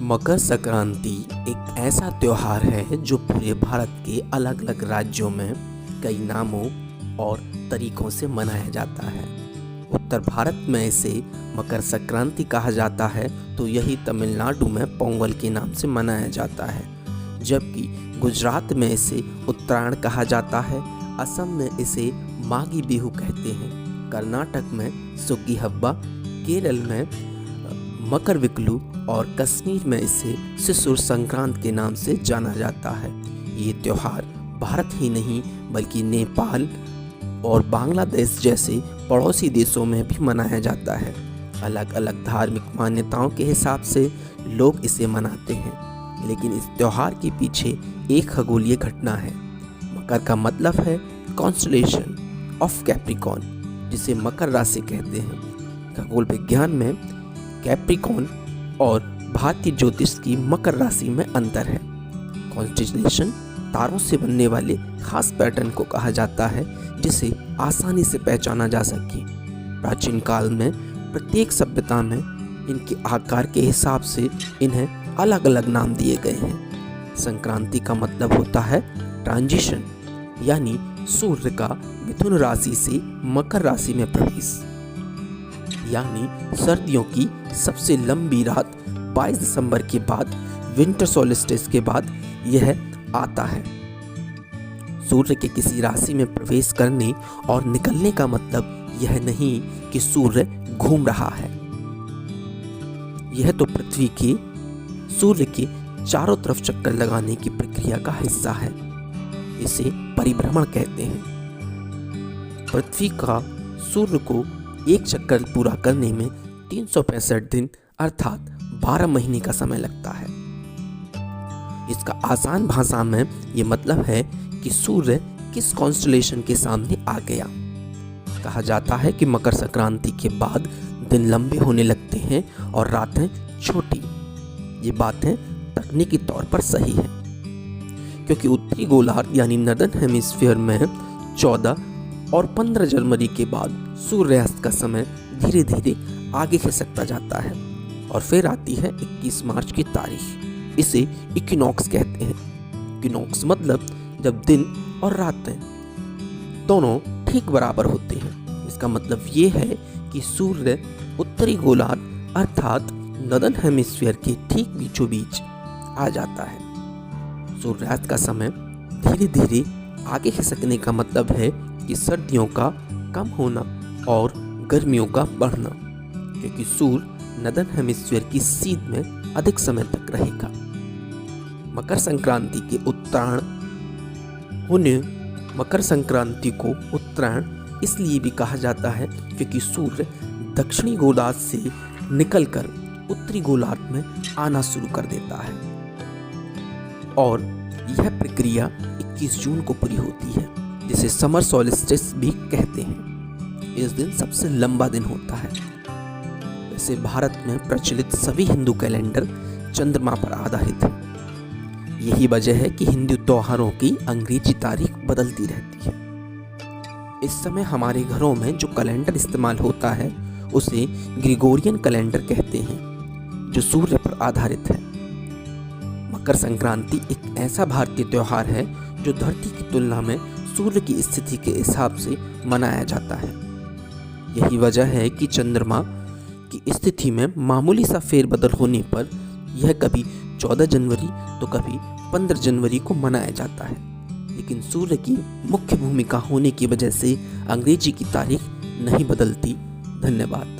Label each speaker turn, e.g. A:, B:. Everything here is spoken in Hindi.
A: मकर संक्रांति एक ऐसा त्योहार है जो पूरे भारत के अलग अलग राज्यों में कई नामों और तरीकों से मनाया जाता है। उत्तर भारत में इसे मकर संक्रांति कहा जाता है तो यही तमिलनाडु में पोंगल के नाम से मनाया जाता है, जबकि गुजरात में इसे उत्तरायण कहा जाता है, असम में इसे मागी बिहू कहते हैं, कर्नाटक में सुग्गी हब्बा, केरल में मकर विकलू और कश्मीर में इसे शिशुर संक्रांत के नाम से जाना जाता है। ये त्यौहार भारत ही नहीं बल्कि नेपाल और बांग्लादेश जैसे पड़ोसी देशों में भी मनाया जाता है। अलग अलग धार्मिक मान्यताओं के हिसाब से लोग इसे मनाते हैं, लेकिन इस त्यौहार के पीछे एक खगोलीय घटना है। मकर का मतलब है कॉन्स्टलेशन ऑफ कैप्रिकॉर्न, जिसे मकर राशि कहते हैं। खगोल विज्ञान में कैप्रिकॉर्न और भारतीय ज्योतिष की मकर राशि में अंतर है। कॉन्स्टलेशन तारों से बनने वाले खास पैटर्न को कहा जाता है जिसे आसानी से पहचाना जा सके। प्राचीन काल में प्रत्येक सभ्यता में इनके आकार के हिसाब से इन्हें अलग अलग नाम दिए गए हैं। संक्रांति का मतलब होता है ट्रांजिशन, यानी सूर्य का मिथुन राशि से मकर राशि में प्रवेश, यानी सर्दियों की सबसे लंबी रात 22 दिसंबर के बाद विंटर सोल्स्टिस के बाद यह आता है। सूर्य के किसी राशि में प्रवेश करने और निकलने का मतलब यह नहीं कि सूर्य घूम रहा है, यह तो पृथ्वी के सूर्य के चारों तरफ चक्कर लगाने की प्रक्रिया का हिस्सा है। इसे परिभ्रमण कहते हैं। पृथ्वी का सूर्य को एक चक्कर पूरा करने में 365 दिन अर्थात 12 महीने का समय लगता है। इसका आसान भाषा में ये मतलब है कि सूर्य किस कॉन्स्टलेशन के सामने आ गया। कहा जाता है कि मकर संक्रांति के बाद दिन लंबे होने लगते हैं और रातें छोटी। ये बातें तकनीकी तौर पर सही है, क्योंकि उत्तरी गोलार्ध यानी नॉर्दर्न हेमिस्फीयर में 14 और 15 जनवरी के बाद सूर्यास्त का समय धीरे धीरे आगे खिसकता जाता है और फिर आती है 21 मार्च की तारीख। इसे इक्विनॉक्स कहते हैं। इक्विनॉक्स मतलब जब दिन और रातें दोनों ठीक बराबर होते हैं। इसका मतलब ये है कि सूर्य उत्तरी गोलार्ध अर्थात नॉर्दर्न हेमिस्फीयर के ठीक बीचों बीच आ जाता है। सूर्यास्त का समय धीरे धीरे आगे खिसकने का मतलब है कि सर्दियों का कम होना और गर्मियों का बढ़ना, क्योंकि सूर्य नॉर्दर्न हेमिस्फीयर की सीध में अधिक समय तक रहेगा। मकर संक्रांति के उत्तरायण होने मकर संक्रांति को उत्तरायण इसलिए भी कहा जाता है क्योंकि सूर्य दक्षिणी गोलार्ध से निकलकर उत्तरी गोलार्ध में आना शुरू कर देता है और यह प्रक्रिया 21 जून को पूरी होती है, जिसे समर सोल्स्टिस भी कहते हैं। इस दिन सबसे लंबा दिन होता है। वैसे भारत में प्रचलित सभी हिंदू कैलेंडर चंद्रमा पर आधारित है। यही वजह है कि हिंदू त्योहारों की अंग्रेजी तारीख बदलती रहती है। इस समय हमारे घरों में जो कैलेंडर इस्तेमाल होता है उसे ग्रिगोरियन कैलेंडर कहते हैं, जो सूर्य पर आधारित है। मकर संक्रांति एक ऐसा भारतीय त्योहार है जो धरती की तुलना में सूर्य की स्थिति के हिसाब से मनाया जाता है। यही वजह है कि चंद्रमा की स्थिति में मामूली सा फेरबदल होने पर यह कभी 14 जनवरी तो कभी 15 जनवरी को मनाया जाता है, लेकिन सूर्य की मुख्य भूमिका होने की वजह से अंग्रेजी की तारीख नहीं बदलती। धन्यवाद।